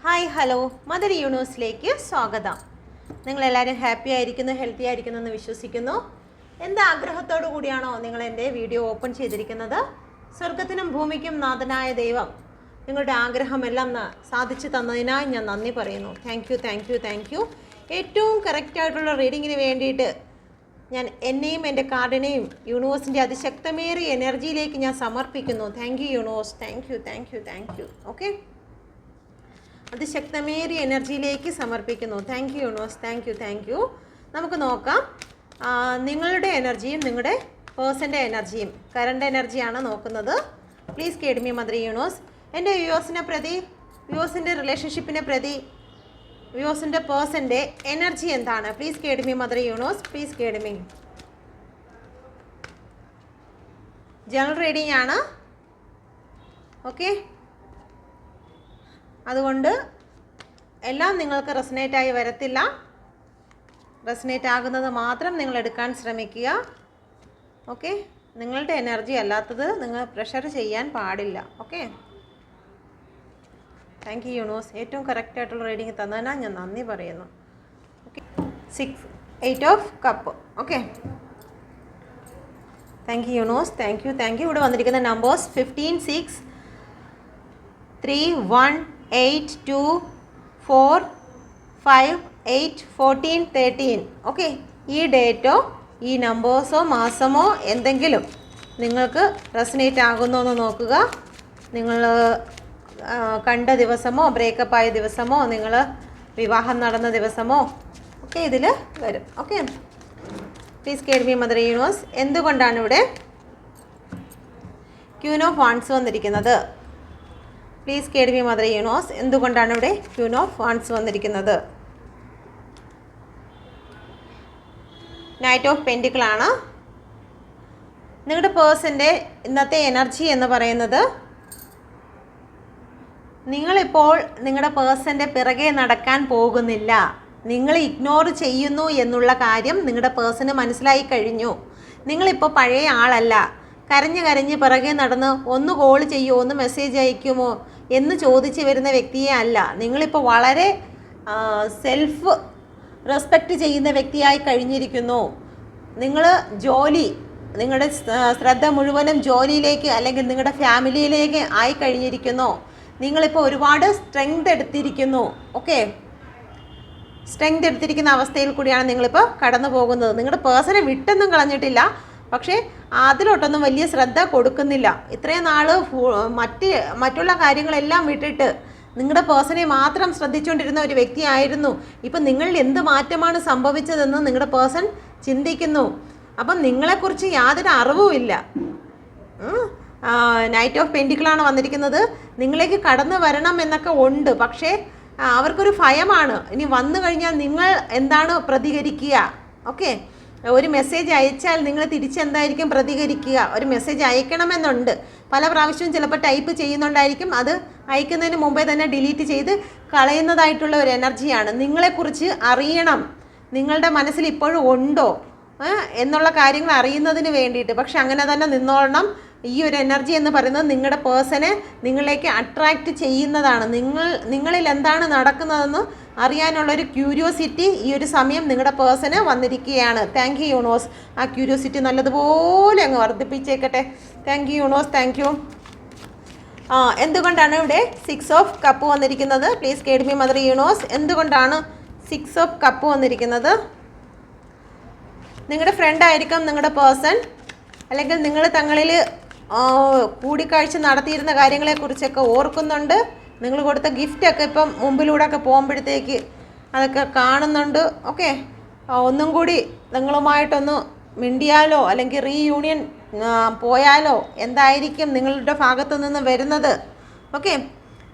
Hi hello mother യൂണിവേഴ്സിലേക്ക് സ്വാഗതം. നിങ്ങളെല്ലാവരും happy ആയിരിക്കുന്നു, ഹെൽത്തി ആയിരിക്കുന്നു എന്ന് വിശ്വസിക്കുന്നു. എന്ത് ആഗ്രഹത്തോടു കൂടിയാണോ നിങ്ങൾ എൻ്റെ വീഡിയോ ഓപ്പൺ ചെയ്തിരിക്കുന്നത്? സ്വർഗത്തിനും ഭൂമിക്കും നാഥനായ ദൈവം നിങ്ങളുടെ ആഗ്രഹമെല്ലാം സാധിച്ചു തന്നതിനായി ഞാൻ നന്ദി പറയുന്നു. Thank you. ഏറ്റവും കറക്റ്റായിട്ടുള്ള റീഡിങ്ങിന് വേണ്ടിയിട്ട് ഞാൻ എന്നെയും എൻ്റെ കാർഡിനെയും യൂണിവേഴ്സിൻ്റെ അതിശക്തമേറിയ എനർജിയിലേക്ക് ഞാൻ സമർപ്പിക്കുന്നു. Thank you universe. Thank you. Okay, അതിശക്തമേറിയ എനർജിയിലേക്ക് സമർപ്പിക്കുന്നു. Thank you universe. Thank you. നമുക്ക് നോക്കാം. നിങ്ങളുടെ എനർജിയും നിങ്ങളുടെ പേഴ്സൻ്റെ എനർജിയും കറണ്ട് എനർജിയാണ് നോക്കുന്നത്. Please guide me mother universe. എൻ്റെ വ്യൂവേഴ്സിനെ പ്രതി, വ്യൂവേഴ്സിൻ്റെ റിലേഷൻഷിപ്പിനെ പ്രതി, വ്യൂവേഴ്സിൻ്റെ പേഴ്സൻ്റെ എനർജി എന്താണ്? Please guide me mother universe. Please guide me. General reading ആണ്. ഓക്കെ, അതുകൊണ്ട് എല്ലാം നിങ്ങൾക്ക് റെസനേറ്റായി വരത്തില്ല. റെസനേറ്റ് ആകുന്നത് മാത്രം നിങ്ങൾ എടുക്കാൻ ശ്രമിക്കുക. ഓക്കെ, നിങ്ങളുടെ എനർജി അല്ലാത്തത് നിങ്ങൾ പ്രഷർ ചെയ്യാൻ പാടില്ല. Okay, thank you universe. ഏറ്റവും കറക്റ്റായിട്ടുള്ള റീഡിങ് തന്നതിനാൽ ഞാൻ നന്ദി പറയുന്നു. Okay, 8 of cup. Okay, thank you universe. Thank U. ഇവിടെ വന്നിരിക്കുന്ന നമ്പേഴ്സ് 15, 6, 3, 1, 8, 2, 4, 5, 8, 14, 13. ഓക്കെ, ഈ ഡേറ്റോ ഈ നമ്പേഴ്സോ മാസമോ എന്തെങ്കിലും നിങ്ങൾക്ക് റെസനേറ്റ് ആകുന്നോ എന്ന് നോക്കുക. നിങ്ങൾ കണ്ട ദിവസമോ ബ്രേക്കപ്പ് ആയ ദിവസമോ നിങ്ങൾ വിവാഹം നടന്ന ദിവസമോ ഒക്കെ ഇതിൽ വരും. Okay, please guide me mother universe. എന്തുകൊണ്ടാണ് ഇവിടെ ക്യൂൻ ഓഫ് വാൺസ് വന്നിരിക്കുന്നത്? Please guide me mother universe. എന്തുകൊണ്ടാണ് ഇവിടെ ക്യൂൻ ഓഫ് വാൺസ് വന്നിരിക്കുന്നത്? നൈറ്റ് ഓഫ് പെൻറ്റിക്കിൾ ആണ്. നിങ്ങളുടെ പേഴ്സൻ്റെ ഇന്നത്തെ എനർജി എന്ന് പറയുന്നത്, നിങ്ങളിപ്പോൾ നിങ്ങളുടെ പേഴ്സൻ്റെ പിറകെ നടക്കാൻ പോകുന്നില്ല. നിങ്ങൾ ഇഗ്നോർ ചെയ്യുന്നു എന്നുള്ള കാര്യം നിങ്ങളുടെ പേഴ്സണ് മനസ്സിലായി കഴിഞ്ഞു. നിങ്ങളിപ്പോൾ പഴയ ആളല്ല. കരഞ്ഞ് പിറകെ നടന്ന് ഒന്ന് കോൾ ചെയ്യുമോ, ഒന്ന് മെസ്സേജ് അയക്കുമോ എന്ന് ചോദിച്ച് വരുന്ന വ്യക്തിയെ അല്ല. നിങ്ങളിപ്പോൾ വളരെ സെൽഫ് റെസ്പെക്റ്റ് ചെയ്യുന്ന വ്യക്തിയായി കഴിഞ്ഞിരിക്കുന്നു. നിങ്ങൾ നിങ്ങളുടെ ശ്രദ്ധ മുഴുവനും ജോലിയിലേക്ക് അല്ലെങ്കിൽ നിങ്ങളുടെ ഫാമിലിയിലേക്ക് ആയി കഴിഞ്ഞിരിക്കുന്നു. നിങ്ങളിപ്പോൾ ഒരുപാട് സ്ട്രെങ്ത് എടുത്തിരിക്കുന്നു. ഓക്കെ, സ്ട്രെങ്ത് എടുത്തിരിക്കുന്ന അവസ്ഥയിൽ കൂടിയാണ് നിങ്ങളിപ്പോൾ കടന്നു പോകുന്നത്. നിങ്ങളുടെ പേഴ്സണെ വിട്ടൊന്നും കളഞ്ഞിട്ടില്ല, പക്ഷേ അതിലോട്ടൊന്നും വലിയ ശ്രദ്ധ കൊടുക്കുന്നില്ല. ഇത്രയും നാൾ മറ്റുള്ള കാര്യങ്ങളെല്ലാം വിട്ടിട്ട് നിങ്ങളുടെ പേഴ്സണെ മാത്രം ശ്രദ്ധിച്ചുകൊണ്ടിരുന്ന ഒരു വ്യക്തിയായിരുന്നു. ഇപ്പം നിങ്ങളിൽ എന്ത് മാറ്റമാണ് സംഭവിച്ചതെന്ന് നിങ്ങളുടെ പേഴ്സൺ ചിന്തിക്കുന്നു. അപ്പം നിങ്ങളെക്കുറിച്ച് യാതൊരു അറിവുമില്ല. നൈറ്റ് ഓഫ് പെൻറ്റിക്കിളാണ് വന്നിരിക്കുന്നത്. നിങ്ങളിലേക്ക് കടന്നു വരണം എന്നൊക്കെ ഉണ്ട്, പക്ഷേ അവർക്കൊരു ഭയമാണ്. ഇനി വന്നു കഴിഞ്ഞാൽ നിങ്ങൾ എന്താണ് പ്രതികരിക്കുക? ഓക്കെ, ഒരു മെസ്സേജ് അയച്ചാൽ നിങ്ങൾ തിരിച്ചെന്തായിരിക്കും പ്രതികരിക്കുക? ഒരു മെസ്സേജ് അയക്കണമെന്നുണ്ട്. പല പ്രാവശ്യവും ചിലപ്പോൾ ടൈപ്പ് ചെയ്യുന്നുണ്ടായിരിക്കും. അത് അയക്കുന്നതിന് മുമ്പേ തന്നെ ഡിലീറ്റ് ചെയ്ത് കളയുന്നതായിട്ടുള്ള ഒരു എനർജിയാണ്. നിങ്ങളെക്കുറിച്ച് അറിയണം, നിങ്ങളുടെ മനസ്സിൽ ഇപ്പോഴും ഉണ്ടോ എന്നുള്ള കാര്യങ്ങൾ അറിയുന്നതിന് വേണ്ടിയിട്ട്. പക്ഷെ അങ്ങനെ തന്നെ നിന്നോളണം. ഈ ഒരു എനർജി എന്ന് പറയുന്നത് നിങ്ങളുടെ പേഴ്സണെ നിങ്ങളിലേക്ക് അട്രാക്റ്റ് ചെയ്യുന്നതാണ്. നിങ്ങളിൽ എന്താണ് നടക്കുന്നതെന്ന് അറിയാനുള്ളൊരു ക്യൂരിയോസിറ്റി ഈ ഒരു സമയം നിങ്ങളുടെ പേഴ്സണ് വന്നിരിക്കുകയാണ്. Thank you universe. ആ ക്യൂരിയോസിറ്റി നല്ലതുപോലെ അങ്ങ് വർദ്ധിപ്പിച്ചേക്കട്ടെ. Thank you universe. Thank you. എന്തുകൊണ്ടാണ് ഇവിടെ 6 ഓഫ് കപ്പ് വന്നിരിക്കുന്നത്? Please guide me mother universe. എന്തുകൊണ്ടാണ് 6 ഓഫ് കപ്പ് വന്നിരിക്കുന്നത്? നിങ്ങളുടെ ഫ്രണ്ടായിരിക്കും നിങ്ങളുടെ പേഴ്സൺ, അല്ലെങ്കിൽ നിങ്ങൾ തങ്ങളിൽ കൂടിക്കാഴ്ച നടത്തിയിരുന്ന കാര്യങ്ങളെക്കുറിച്ചൊക്കെ ഓർക്കുന്നുണ്ട്. നിങ്ങൾ കൊടുത്ത ഗിഫ്റ്റൊക്കെ ഇപ്പം മുമ്പിലൂടെയൊക്കെ പോകുമ്പോഴത്തേക്ക് അതൊക്കെ കാണുന്നുണ്ട്. ഓക്കെ, ഒന്നും കൂടി നിങ്ങളുമായിട്ടൊന്ന് മിണ്ടിയാലോ അല്ലെങ്കിൽ റീയൂണിയൻ പോയാലോ എന്തായിരിക്കും നിങ്ങളുടെ ഭാഗത്തു നിന്ന് വരുന്നത്? ഓക്കെ,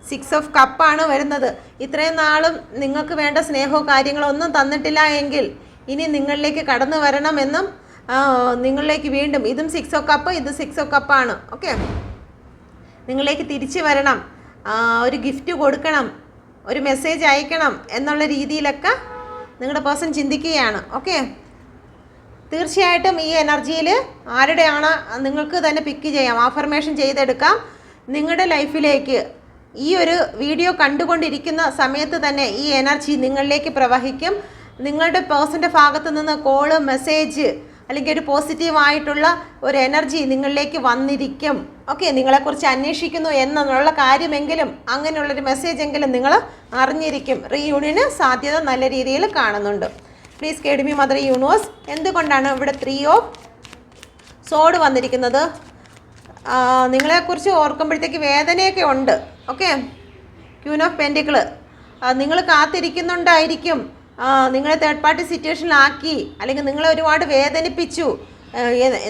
6 ഓഫ് കപ്പാണ് വരുന്നത്. ഇത്രയും നാളും നിങ്ങൾക്ക് വേണ്ട സ്നേഹവും കാര്യങ്ങളോ ഒന്നും തന്നിട്ടില്ല എങ്കിൽ ഇനി നിങ്ങളിലേക്ക് കടന്നു വരണമെന്നും നിങ്ങളിലേക്ക് വീണ്ടും, ഇതും 6 ഓഫ് കപ്പ്, ഇത് 6 ഓഫ് കപ്പാണ്. ഓക്കെ, നിങ്ങളിലേക്ക് തിരിച്ചു വരണം, ഒരു ഗിഫ്റ്റ് കൊടുക്കണം, ഒരു മെസ്സേജ് അയക്കണം എന്നുള്ള രീതിയിലൊക്കെ നിങ്ങളുടെ പേഴ്സൺ ചിന്തിക്കുകയാണ്. ഓക്കെ, തീർച്ചയായിട്ടും ഈ എനർജിയിൽ ആരുടെയാണ് നിങ്ങൾക്ക് തന്നെ പിക്ക് ചെയ്യാം, ആഫർമേഷൻ ചെയ്തെടുക്കാം. നിങ്ങളുടെ ലൈഫിലേക്ക് ഈ ഒരു വീഡിയോ കണ്ടുകൊണ്ടിരിക്കുന്ന സമയത്ത് തന്നെ ഈ എനർജി നിങ്ങളിലേക്ക് പ്രവഹിക്കും. നിങ്ങളുടെ പേഴ്സൻ്റെ ഭാഗത്ത് നിന്ന് കോള്, മെസ്സേജ് അല്ലെങ്കിൽ ഒരു പോസിറ്റീവായിട്ടുള്ള ഒരു എനർജി നിങ്ങളിലേക്ക് വന്നിരിക്കും. ഓക്കെ, നിങ്ങളെക്കുറിച്ച് അന്വേഷിക്കുന്നു എന്നുള്ള കാര്യമെങ്കിലും അങ്ങനെയുള്ളൊരു മെസ്സേജ് എങ്കിലും നിങ്ങൾ അറിഞ്ഞിരിക്കും. റീയൂണിയന് സാധ്യത നല്ല രീതിയിൽ കാണുന്നുണ്ട്. Please guide me mother universe. എന്തുകൊണ്ടാണ് ഇവിടെ 3 ഓഫ് സോഡ് വന്നിരിക്കുന്നത്? നിങ്ങളെക്കുറിച്ച് ഓർക്കുമ്പോഴത്തേക്ക് വേദനയൊക്കെ ഉണ്ട്. Okay, Queen of pentacle. നിങ്ങൾ കാത്തിരിക്കുന്നുണ്ടായിരിക്കും, നിങ്ങളെ തേർഡ് പാർട്ടി സിറ്റുവേഷനിലാക്കി അല്ലെങ്കിൽ നിങ്ങളെ ഒരുപാട് വേദനിപ്പിച്ചു.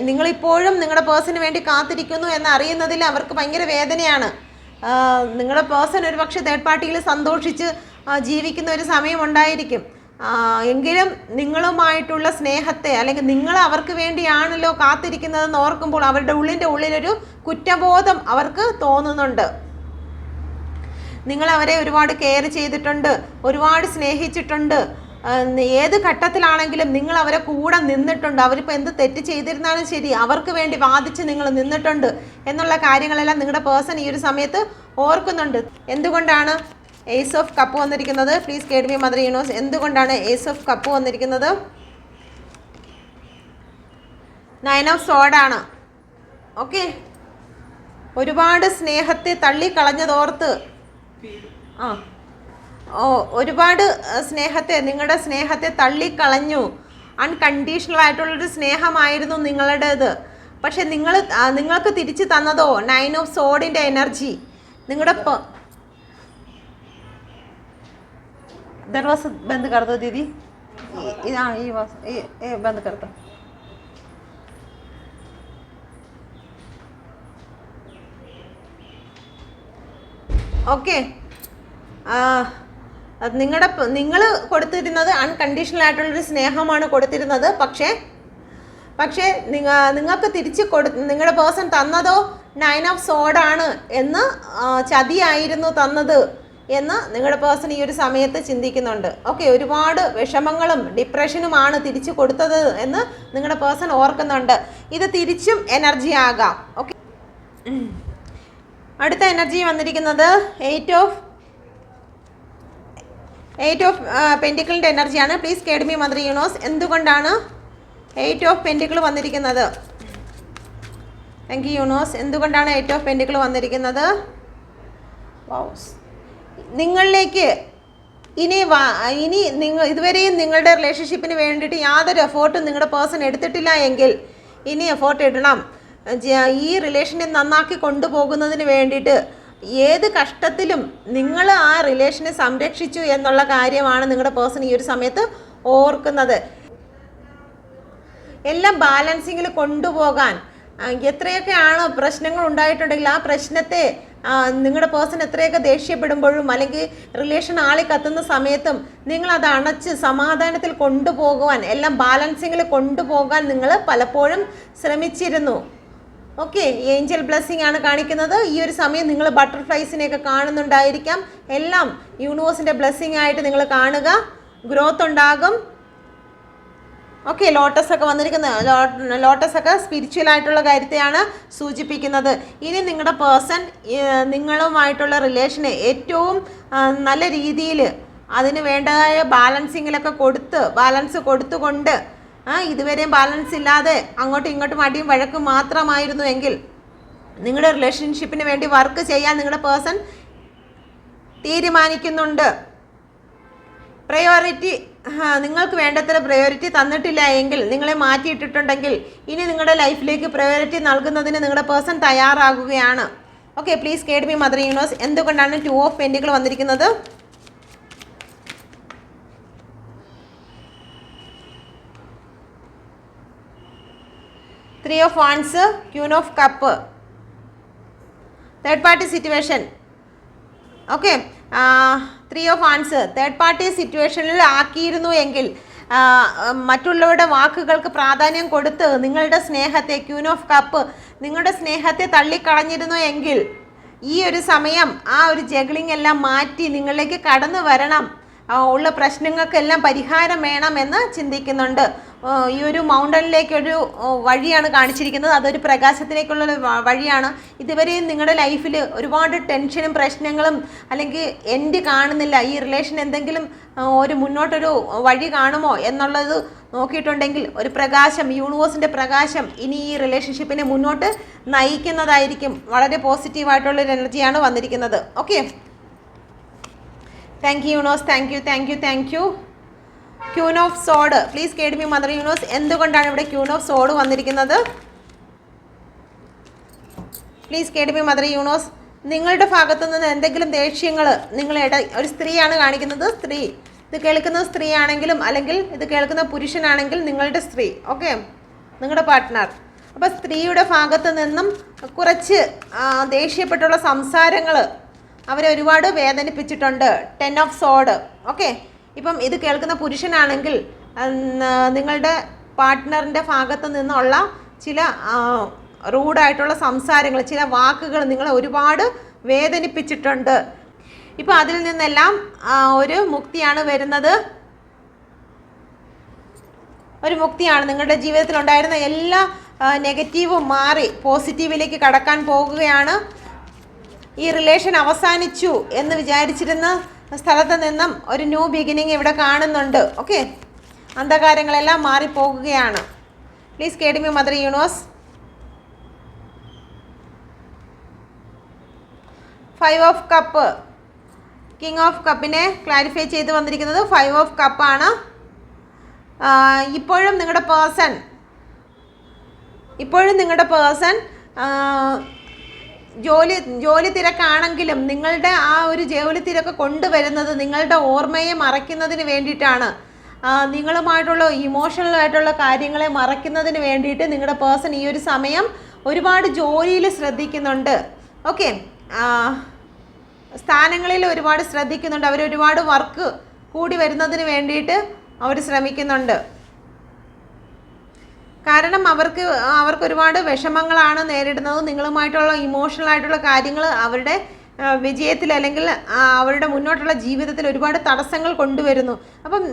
നിങ്ങളിപ്പോഴും നിങ്ങളുടെ പേഴ്സണിന് വേണ്ടി കാത്തിരിക്കുന്നു എന്നറിയുന്നതിൽ അവർക്ക് ഭയങ്കര വേദനയാണ്. നിങ്ങളുടെ പേഴ്സൺ ഒരു പക്ഷേ തേർഡ് പാർട്ടിയിൽ സന്തോഷിച്ച് ജീവിക്കുന്ന ഒരു സമയമുണ്ടായിരിക്കും. എങ്കിലും നിങ്ങളുമായിട്ടുള്ള സ്നേഹത്തെ അല്ലെങ്കിൽ നിങ്ങൾ അവർക്ക് വേണ്ടിയാണല്ലോ കാത്തിരിക്കുന്നതെന്ന് ഓർക്കുമ്പോൾ അവരുടെ ഉള്ളിലൊരു കുറ്റബോധം അവർക്ക് തോന്നുന്നുണ്ട്. നിങ്ങൾ അവരെ ഒരുപാട് കെയർ ചെയ്തിട്ടുണ്ട്, ഒരുപാട് സ്നേഹിച്ചിട്ടുണ്ട്. ഏത് ഘട്ടത്തിലാണെങ്കിലും നിങ്ങൾ അവരെ കൂടെ നിന്നിട്ടുണ്ട്. അവരിപ്പോൾ എന്ത് തെറ്റ് ചെയ്തിരുന്നാലും ശരി അവർക്ക് വേണ്ടി വാദിച്ച് നിങ്ങൾ നിന്നിട്ടുണ്ട് എന്നുള്ള കാര്യങ്ങളെല്ലാം നിങ്ങളുടെ പേഴ്സൺ ഈ ഒരു സമയത്ത് ഓർക്കുന്നുണ്ട്. എന്തുകൊണ്ടാണ് ഏസ് ഓഫ് കപ്പ് വന്നിരിക്കുന്നത്? Please guide me mother universe. എന്തുകൊണ്ടാണ് ഏസ് ഓഫ് കപ്പ് വന്നിരിക്കുന്നത്? 9 ഓഫ് സോഡാണ്. ഓക്കെ, ഒരുപാട് സ്നേഹത്തെ തള്ളിക്കളഞ്ഞതോർത്ത് ഒരുപാട് നിങ്ങളുടെ സ്നേഹത്തെ തള്ളിക്കളഞ്ഞു. അൺകണ്ടീഷണൽ ആയിട്ടുള്ളൊരു സ്നേഹമായിരുന്നു നിങ്ങളുടേത്. പക്ഷെ നിങ്ങൾക്ക് തിരിച്ചു തന്നതോ 9 ഓഫ് സോഡിൻ്റെ എനർജി. നിങ്ങളുടെ दरवाजा बंद कर दो दीदी. हाँ, ये बंद कर दो. ഓക്കെ, നിങ്ങൾ കൊടുത്തിരുന്നത് അൺകണ്ടീഷണൽ ആയിട്ടുള്ളൊരു സ്നേഹമാണ് കൊടുത്തിരുന്നത്. പക്ഷേ നിങ്ങൾക്ക് തിരിച്ച് നിങ്ങളുടെ പേഴ്സൺ തന്നതോ 9 ഓഫ് സോഡാണ് എന്ന്, ചതിയായിരുന്നു തന്നത് എന്ന് നിങ്ങളുടെ പേഴ്സൺ ഈ ഒരു സമയത്ത് ചിന്തിക്കുന്നുണ്ട്. ഓക്കെ, ഒരുപാട് വിഷമങ്ങളും ഡിപ്രഷനുമാണ് തിരിച്ചു കൊടുത്തത് എന്ന് നിങ്ങളുടെ പേഴ്സൺ ഓർക്കുന്നുണ്ട്. ഇത് തിരിച്ചും എനർജി ആകാം. ഓക്കെ, അടുത്ത എനർജി വന്നിരിക്കുന്നത് 8 ഓഫ് പെൻറ്റിക്കിളിൻ്റെ എനർജിയാണ്. Please guide me mother universe. എന്തുകൊണ്ടാണ് 8 ഓഫ് പെൻറ്റിക്കിൾ വന്നിരിക്കുന്നത്? Thank you universe. എന്തുകൊണ്ടാണ് 8 ഓഫ് പെൻറ്റിക്കിൾ വന്നിരിക്കുന്നത്? നിങ്ങളിലേക്ക് ഇനി നിങ്ങൾ ഇതുവരെയും നിങ്ങളുടെ റിലേഷൻഷിപ്പിന് വേണ്ടിയിട്ട് യാതൊരു എഫേർട്ടും നിങ്ങളുടെ പേഴ്സൺ എടുത്തിട്ടില്ല എങ്കിൽ ഇനി എഫേർട്ട് ഇടണം. ഈ റിലേഷനെ നന്നാക്കി കൊണ്ടുപോകുന്നതിന് വേണ്ടിയിട്ട് ഏത് കഷ്ടത്തിലും നിങ്ങൾ ആ റിലേഷനെ സംരക്ഷിച്ചു എന്നുള്ള കാര്യമാണ് നിങ്ങളുടെ പേഴ്സൺ ഈ ഒരു സമയത്ത് ഓർക്കുന്നത്. എല്ലാം ബാലൻസിങ്ങിൽ കൊണ്ടുപോകാൻ എത്രയൊക്കെയാണ് പ്രശ്നങ്ങൾ ഉണ്ടായിട്ടുണ്ടെങ്കിൽ ആ പ്രശ്നത്തെ നിങ്ങളുടെ പേഴ്സൺ എത്രയൊക്കെ ദേഷ്യപ്പെടുമ്പോഴും അല്ലെങ്കിൽ റിലേഷൻ ആളി കത്തുന്ന സമയത്തും നിങ്ങളത് അണച്ച് സമാധാനത്തിൽ കൊണ്ടുപോകുവാൻ, എല്ലാം ബാലൻസിങ്ങിൽ കൊണ്ടുപോകാൻ നിങ്ങൾ പലപ്പോഴും ശ്രമിച്ചിരുന്നു. ഓക്കെ, ഏഞ്ചൽ ബ്ലെസ്സിങ് ആണ് കാണിക്കുന്നത്. ഈ ഒരു സമയം നിങ്ങൾ ബട്ടർഫ്ലൈസിനെയൊക്കെ കാണുന്നുണ്ടായിരിക്കാം. എല്ലാം യൂണിവേഴ്സിൻ്റെ ബ്ലെസ്സിങ് ആയിട്ട് നിങ്ങൾ കാണുക. ഗ്രോത്ത് ഉണ്ടാകും. ഓക്കെ, ലോട്ടസ് ഒക്കെ വന്നിരിക്കുന്നത്, ലോട്ടസ് ഒക്കെ സ്പിരിച്വൽ ആയിട്ടുള്ള കാര്യത്തെയാണ് സൂചിപ്പിക്കുന്നത്. ഇനി നിങ്ങളുടെ പേഴ്സൺ നിങ്ങളുമായിട്ടുള്ള റിലേഷനെ ഏറ്റവും നല്ല രീതിയിൽ അതിന് വേണ്ടതായ ബാലൻസിങ്ങിലൊക്കെ ബാലൻസ് കൊടുത്തുകൊണ്ട്, ഇതുവരെയും ബാലൻസ് ഇല്ലാതെ അങ്ങോട്ടും ഇങ്ങോട്ടും അടിയും വഴക്കും മാത്രമായിരുന്നു എങ്കിൽ നിങ്ങളുടെ റിലേഷൻഷിപ്പിന് വേണ്ടി വർക്ക് ചെയ്യാൻ നിങ്ങളുടെ പേഴ്സൺ തീരുമാനിക്കുന്നുണ്ട്. പ്രയോറിറ്റി നിങ്ങൾക്ക് വേണ്ടത്ര പ്രയോറിറ്റി തന്നിട്ടില്ല എങ്കിൽ, നിങ്ങളെ മാറ്റിയിട്ടിട്ടുണ്ടെങ്കിൽ ഇനി നിങ്ങളുടെ ലൈഫിലേക്ക് പ്രയോറിറ്റി നൽകുന്നതിന് നിങ്ങളുടെ പേഴ്സൺ തയ്യാറാകുകയാണ്. Okay, please guide me mother universe. എന്തുകൊണ്ടാണ് 2 ഓഫ് പെൻറ്റിക്കിൾ വന്നിരിക്കുന്നത്? Three of wands, queen of cup, third party situation. Okay, 3 of wands third party സിറ്റുവേഷനിൽ ആക്കിയിരുന്നു എങ്കിൽ, മറ്റുള്ളവരുടെ വാക്കുകൾക്ക് പ്രാധാന്യം കൊടുത്ത് നിങ്ങളുടെ സ്നേഹത്തെ, ക്വീൻ ഓഫ് കപ്പ്, നിങ്ങളുടെ സ്നേഹത്തെ തള്ളിക്കളഞ്ഞിരുന്നു എങ്കിൽ ഈ ഒരു സമയം ആ ഒരു ജഗ്ലിംഗ് എല്ലാം മാറ്റി നിങ്ങളിലേക്ക് കടന്നു വരണം. ഉള്ള പ്രശ്നങ്ങൾക്കെല്ലാം പരിഹാരം വേണമെന്ന് ചിന്തിക്കുന്നുണ്ട്. ഈ ഒരു മൗണ്ടനിലേക്കൊരു വഴിയാണ് കാണിച്ചിരിക്കുന്നത്. അതൊരു പ്രകാശത്തിലേക്കുള്ള വഴിയാണ്. ഇതുവരെയും നിങ്ങളുടെ ലൈഫിൽ ഒരുപാട് ടെൻഷനും പ്രശ്നങ്ങളും അല്ലെങ്കിൽ എൻഡ് കാണുന്നില്ല, ഈ റിലേഷൻ എന്തെങ്കിലും ഒരു മുന്നോട്ടൊരു വഴി കാണുമോ എന്നുള്ളത് നോക്കിയിട്ടുണ്ടെങ്കിൽ ഒരു പ്രകാശം, യൂണിവേഴ്സിൻ്റെ പ്രകാശം ഇനി ഈ റിലേഷൻഷിപ്പിനെ മുന്നോട്ട് നയിക്കുന്നതായിരിക്കും. വളരെ പോസിറ്റീവായിട്ടുള്ളൊരു എനർജിയാണ് വന്നിരിക്കുന്നത്. Okay, thank you universe, thank you thank you thank you. Queen of സോഡ്, please guide me mother universe. എന്തുകൊണ്ടാണ് ഇവിടെ ക്യൂൻ ഓഫ് സോഡ് വന്നിരിക്കുന്നത്? Please guide me mother universe. നിങ്ങളുടെ ഭാഗത്തു നിന്ന് എന്തെങ്കിലും ദേഷ്യങ്ങൾ നിങ്ങളുടെ ഒരു സ്ത്രീയാണ് കാണിക്കുന്നത്. സ്ത്രീ, ഇത് കേൾക്കുന്ന സ്ത്രീ ആണെങ്കിലും അല്ലെങ്കിൽ ഇത് കേൾക്കുന്ന പുരുഷനാണെങ്കിൽ നിങ്ങളുടെ സ്ത്രീ, ഓക്കെ, നിങ്ങളുടെ പാർട്ട്ണർ. അപ്പോൾ സ്ത്രീയുടെ ഭാഗത്ത് നിന്നും കുറച്ച് ദേഷ്യപ്പെട്ടുള്ള സംസാരങ്ങൾ അവരെ ഒരുപാട് വേദനിപ്പിച്ചിട്ടുണ്ട്. 10 ഓഫ് സോഡ്, ഓക്കെ. ഇപ്പം ഇത് കേൾക്കുന്ന പുരുഷനാണെങ്കിൽ നിങ്ങളുടെ പാർട്ട്ണറിൻ്റെ ഭാഗത്ത് നിന്നുള്ള ചില റൂഡായിട്ടുള്ള സംസാരങ്ങൾ, ചില വാക്കുകൾ നിങ്ങളെ ഒരുപാട് വേദനിപ്പിച്ചിട്ടുണ്ട്. ഇപ്പോൾ അതിൽ നിന്നെല്ലാം ഒരു മുക്തിയാണ് വരുന്നത്. ഒരു മുക്തിയാണ്. നിങ്ങളുടെ ജീവിതത്തിലുണ്ടായിരുന്ന എല്ലാ നെഗറ്റീവും മാറി പോസിറ്റീവിലേക്ക് കടക്കാൻ പോകുകയാണ്. ഈ റിലേഷൻ അവസാനിച്ചു എന്ന് വിചാരിച്ചിരുന്ന സ്ഥലത്ത് നിന്നും ഒരു ന്യൂ ബിഗിനിങ് ഇവിടെ കാണുന്നുണ്ട്. ഓക്കെ, അന്ധകാരങ്ങളെല്ലാം മാറിപ്പോകുകയാണ്. Please guide me mother universe. 5 of cup, king of കപ്പിനെ ക്ലാരിഫൈ ചെയ്ത് വന്നിരിക്കുന്നത് 5 ഓഫ് കപ്പാണ്. ഇപ്പോഴും നിങ്ങളുടെ പേഴ്സൺ ജോലി തിരക്കാണെങ്കിലും നിങ്ങളുടെ ആ ഒരു ജോലി തിരക്ക് കൊണ്ടുവരുന്നത് നിങ്ങളുടെ ഓർമ്മയെ മറയ്ക്കുന്നതിന് വേണ്ടിയിട്ടാണ്. നിങ്ങളുമായിട്ടുള്ള ഇമോഷണലായിട്ടുള്ള കാര്യങ്ങളെ മറയ്ക്കുന്നതിന് വേണ്ടിയിട്ട് നിങ്ങളുടെ പേഴ്സൺ ഈ ഒരു സമയം ഒരുപാട് ജോലിയിൽ ശ്രദ്ധിക്കുന്നുണ്ട്. ഓക്കെ, സ്ഥാനങ്ങളിൽ ഒരുപാട് ശ്രദ്ധിക്കുന്നുണ്ട്. അവരൊരുപാട് വർക്ക് കൂടി വരുന്നതിന് വേണ്ടിയിട്ട് അവർ ശ്രമിക്കുന്നുണ്ട്. കാരണം അവർക്ക് ഒരുപാട് വിഷമങ്ങളാണ് നേരിടുന്നത്. നിങ്ങളുമായിട്ടുള്ള ഇമോഷണലായിട്ടുള്ള കാര്യങ്ങൾ അവരുടെ വിജയത്തിൽ അല്ലെങ്കിൽ അവരുടെ മുന്നോട്ടുള്ള ജീവിതത്തിൽ ഒരുപാട് തടസ്സങ്ങൾ കൊണ്ടുവരുന്നു. അപ്പം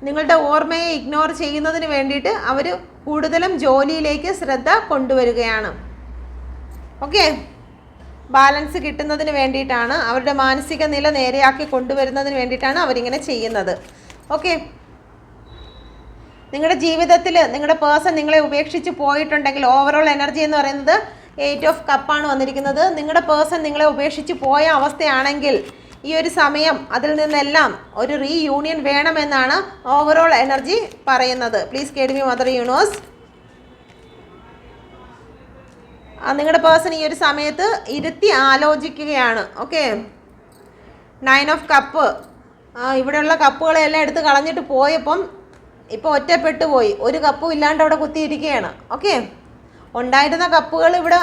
നിങ്ങളുടെ ഓർമ്മയെ ഇഗ്നോർ ചെയ്യുന്നതിന് വേണ്ടിയിട്ട് അവർ കൂടുതലും ജോലിയിലേക്ക് ശ്രദ്ധ കൊണ്ടുവരികയാണ്. ഓക്കെ, ബാലൻസ് കിട്ടുന്നതിന് വേണ്ടിയിട്ടാണ്, അവരുടെ മാനസിക നില നേരെയാക്കി കൊണ്ടുവരുന്നതിന് വേണ്ടിയിട്ടാണ് അവരിങ്ങനെ ചെയ്യുന്നത്. ഓക്കെ, നിങ്ങളുടെ ജീവിതത്തിൽ നിങ്ങളുടെ പേഴ്സൺ നിങ്ങളെ ഉപേക്ഷിച്ച് പോയിട്ടുണ്ടെങ്കിൽ ഓവറോൾ എനർജി എന്ന് പറയുന്നത് 8 ഓഫ് കപ്പാണ് വന്നിരിക്കുന്നത്. നിങ്ങളുടെ പേഴ്സൺ നിങ്ങളെ ഉപേക്ഷിച്ച് പോയ അവസ്ഥയാണെങ്കിൽ ഈ ഒരു സമയം അതിൽ നിന്നെല്ലാം ഒരു റീയൂണിയൻ വേണമെന്നാണ് ഓവറോൾ എനർജി പറയുന്നത്. Please guide me mother universe. നിങ്ങളുടെ പേഴ്സൺ ഈ ഒരു സമയത്ത് ഇരുത്തി ആലോചിക്കുകയാണ്. ഓക്കെ, 9 ഓഫ് കപ്പ്, ഇവിടെയുള്ള കപ്പുകളെല്ലാം എടുത്ത് കളഞ്ഞിട്ട് പോയപ്പം ഇപ്പോൾ ഒറ്റപ്പെട്ടു പോയി. ഒരു കപ്പും ഇല്ലാണ്ട് അവിടെ കുത്തിയിരിക്കുകയാണ്. ഓക്കെ, ഉണ്ടായിരുന്ന കപ്പുകൾ ഇവിടെ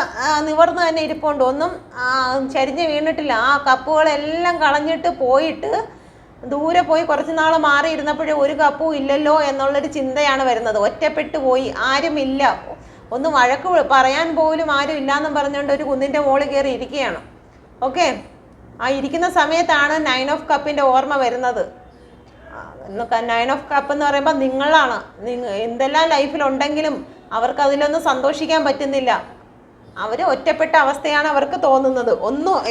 നിവർന്ന് തന്നെ ഇരിപ്പുണ്ട്, ഒന്നും ചരിഞ്ഞ് വീണിട്ടില്ല. ആ കപ്പുകളെല്ലാം കളഞ്ഞിട്ട് പോയിട്ട് ദൂരെ പോയി കുറച്ച് നാൾ മാറി ഇരുന്നപ്പോഴേ ഒരു കപ്പും ഇല്ലല്ലോ എന്നുള്ളൊരു ചിന്തയാണ് വരുന്നത്. ഒറ്റപ്പെട്ടു പോയി, ആരുമില്ല, ഒന്ന് വഴക്ക് പറയാൻ പോലും ആരും ഇല്ലയെന്നും പറഞ്ഞുകൊണ്ട് ഒരു കുന്നിൻ്റെ മുകളിൽ കയറി ഇരിക്കുകയാണ്. ഓക്കെ, ആ ഇരിക്കുന്ന സമയത്താണ് 9 ഓഫ് കപ്പിൻ്റെ ഓർമ്മ വരുന്നത്. 9 ഓഫ് കപ്പ് എന്ന് പറയുമ്പോൾ നിങ്ങളാണ്. എന്തെല്ലാം ലൈഫിലുണ്ടെങ്കിലും അവർക്ക് അതിലൊന്നും സന്തോഷിക്കാൻ പറ്റുന്നില്ല. അവർ ഒറ്റപ്പെട്ട അവസ്ഥയാണ് അവർക്ക് തോന്നുന്നത്.